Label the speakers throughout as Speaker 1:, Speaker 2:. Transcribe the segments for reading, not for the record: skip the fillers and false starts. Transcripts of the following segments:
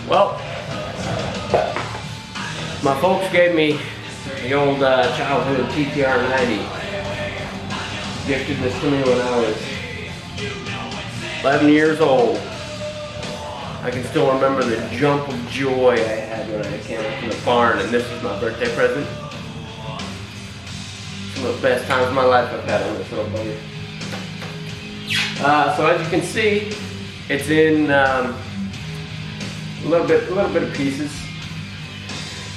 Speaker 1: Well, my folks gave me the old childhood TTR90. Gifted this to me when I was 11 years old. I can still remember the jump of joy I had when I came up from the barn, and this was my birthday present. Some of the best times of my life I've had on this little buggy. So as you can see, it's in a little bit of pieces.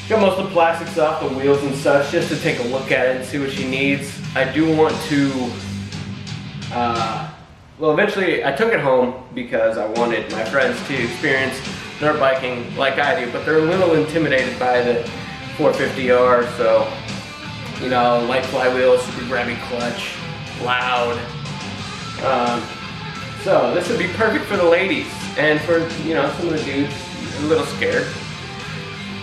Speaker 1: Got most of the plastics off, the wheels and such, just to take a look at it and see what she needs. I do want to, well, eventually I took it home because I wanted my friends to experience dirt biking like I do, but they're a little intimidated by the 450R, so, you know, light flywheels, super grabby clutch, loud. So this would be perfect for the ladies, and for, you know, some of the dudes a little scared.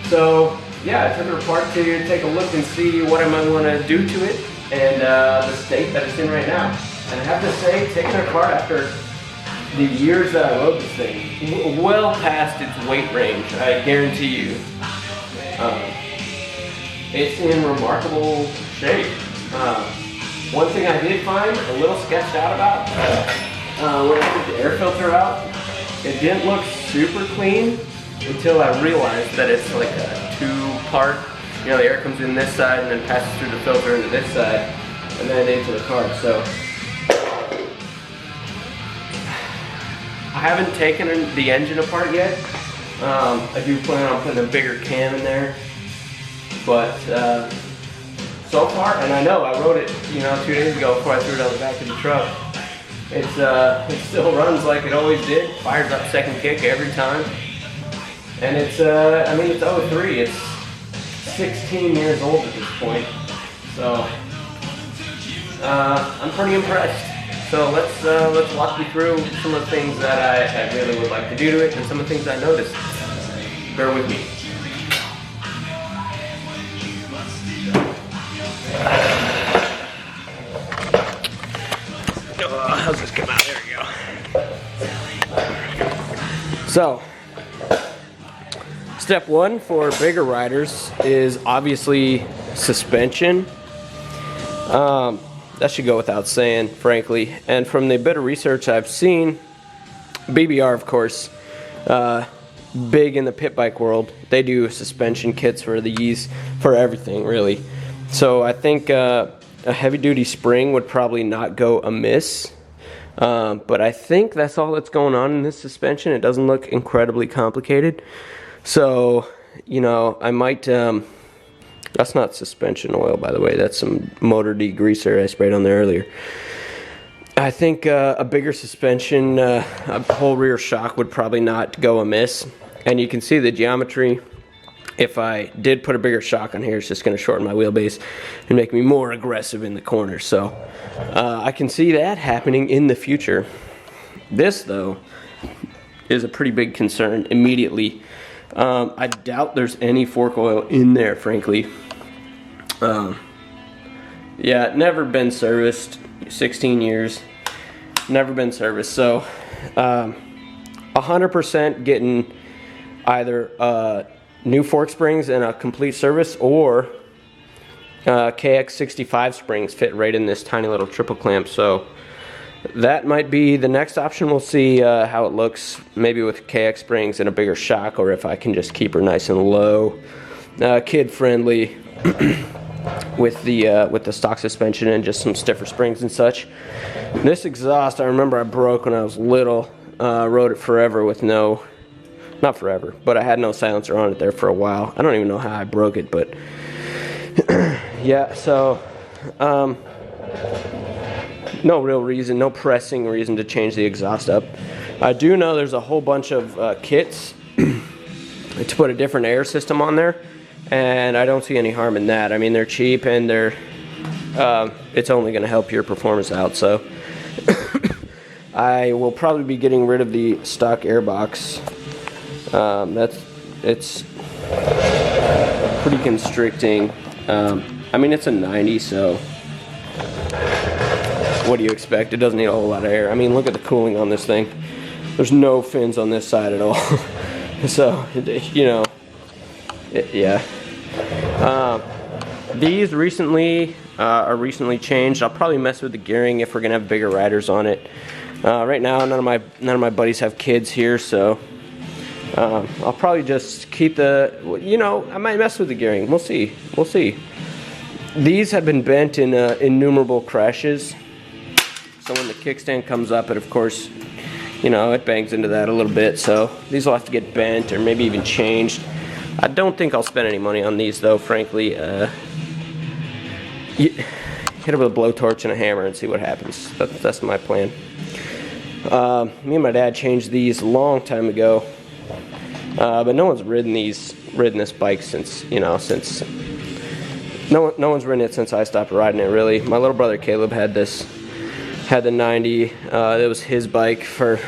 Speaker 1: So yeah, I took it apart to take a look and see what I might want to do to it, and the state that it's in right now. And I have to say, taking it apart after the years that I rode this thing, well past its weight range, I guarantee you. It's in remarkable shape. One thing I did find a little sketched out about, when I took the air filter out, it didn't look super clean until I realized that it's like a two-part. You know, the air comes in this side and then passes through the filter into this side and then into the carb. So I haven't taken the engine apart yet. I do plan on putting a bigger cam in there, but so far, and I know I rode it, you know, 2 days ago before I threw it on the back of the truck. It still runs like it always did. Fires up second kick every time. And it's, I mean, it's 03. It's 16 years old at this point. So, I'm pretty impressed. So let's walk you through some of the things that I really would like to do to it, and some of the things I noticed. Bear with me. How's this come out? There we go. So, step one for bigger riders is obviously suspension. That should go without saying, frankly. And from the bit of research I've seen, BBR, of course, big in the pit bike world. They do suspension kits for these, for everything, really. So I think a heavy-duty spring would probably not go amiss. But I think that's all that's going on in this suspension. It doesn't look incredibly complicated. So, you know, I might, that's not suspension oil, by the way. That's some motor degreaser I sprayed on there earlier. I think a bigger suspension, a whole rear shock would probably not go amiss. And you can see the geometry. If I did put a bigger shock on here, it's just going to shorten my wheelbase and make me more aggressive in the corner. So I can see that happening in the future. This, though, is a pretty big concern immediately. I doubt there's any fork oil in there, frankly. Yeah, never been serviced. 16 years. Never been serviced. So 100% getting either new fork springs and a complete service, or KX65 springs fit right in this tiny little triple clamp. So that might be the next option. We'll see how it looks, maybe with KX springs and a bigger shock, or if I can just keep her nice and low, kid friendly, with the stock suspension and just some stiffer springs and such. This exhaust, I remember I broke when I was little. Rode it forever with not forever, but I had no silencer on it there for a while. I don't even know how I broke it, but yeah, so no real reason, no pressing reason to change the exhaust up. I do know there's a whole bunch of kits to put a different air system on there, and I don't see any harm in that. I mean, they're cheap, and it's only going to help your performance out. So I will probably be getting rid of the stock air box. It's pretty constricting. I mean, it's a 90, so what do you expect? It doesn't need a whole lot of air. I mean, look at the cooling on this thing. There's no fins on this side at all. So, you know, yeah. These recently are recently changed. I'll probably mess with the gearing if we're gonna have bigger riders on it. Right now, none of my buddies have kids here, so I'll probably just keep the. You know, I might mess with the gearing. We'll see. We'll see. These have been bent in innumerable crashes. So when the kickstand comes up, it of course, you know, it bangs into that a little bit. So these will have to get bent or maybe even changed. I don't think I'll spend any money on these though, frankly. Hit it with a blowtorch and a hammer and see what happens. That's my plan. Me and my dad changed these a long time ago, but no one's ridden this bike since, you know, no one's ridden it since I stopped riding it, really. My little brother Caleb had the 90. It was his bike for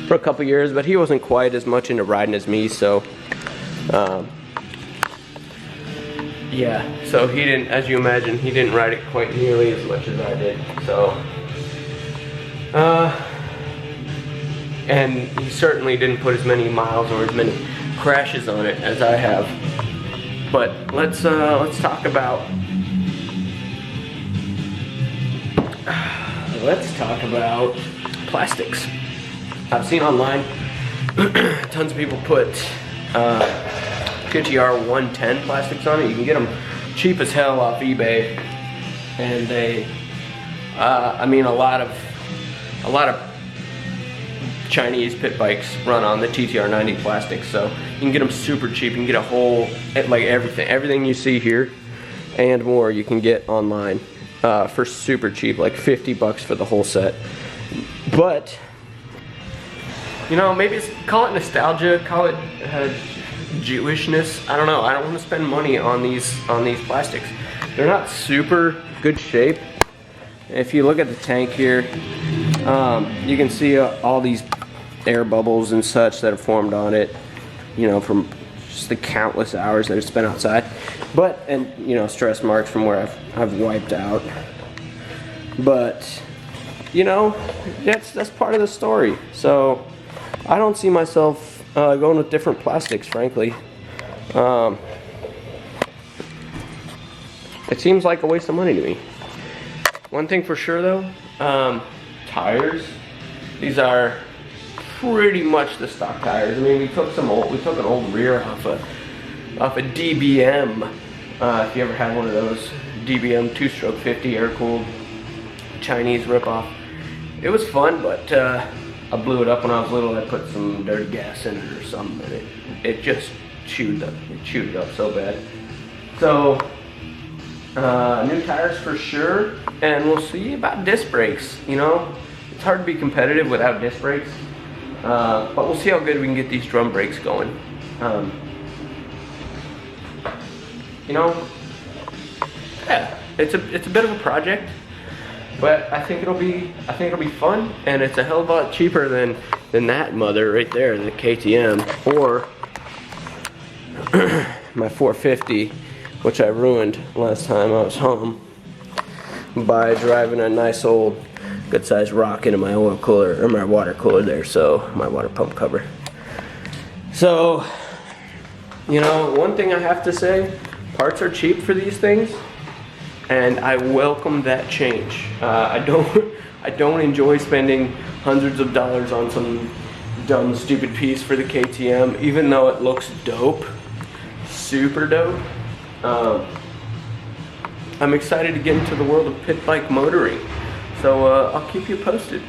Speaker 1: for a couple years, but he wasn't quite as much into riding as me, so yeah, so he didn't, as you imagine, he didn't ride it quite nearly as much as I did. So and he certainly didn't put as many miles or as many crashes on it as I have. But let's talk about plastics. I've seen online tons of people put TTR110 plastics on it. You can get them cheap as hell off eBay, and they, I mean, a lot of Chinese pit bikes run on the TTR90 plastics, so you can get them super cheap. You can get a whole, like everything you see here and more you can get online for super cheap, like 50 bucks for the whole set. But you know, maybe call it nostalgia, call it Jewishness. I don't know. I don't want to spend money on these plastics. They're not super good shape. If you look at the tank here, you can see all these air bubbles and such that have formed on it, you know, from just the countless hours that I've spent outside. But, and you know, stress marks from where I've wiped out. But, you know, that's part of the story. So I don't see myself going with different plastics, frankly. It seems like a waste of money to me. One thing for sure though, tires. These are pretty much the stock tires. I mean, we took an old rear off a DBM. If you ever had one of those DBM 2-stroke 50 air-cooled Chinese ripoff. It was fun, but I blew it up when I was little. I put some dirty gas in it or something, and it just chewed it up so bad. So new tires for sure, and we'll see about disc brakes. You know, it's hard to be competitive without disc brakes, but we'll see how good we can get these drum brakes going. You know, yeah, it's a bit of a project, but I think it'll be fun, and it's a hell of a lot cheaper than that mother right there, the KTM, or my 450, which I ruined last time I was home by driving a nice old good sized rock into my oil cooler, or my water cooler there, so my water pump cover. So, you know, one thing I have to say, parts are cheap for these things, and I welcome that change. I don't enjoy spending hundreds of dollars on some dumb, stupid piece for the KTM, even though it looks dope, super dope. I'm excited to get into the world of pit bike motoring, so I'll keep you posted.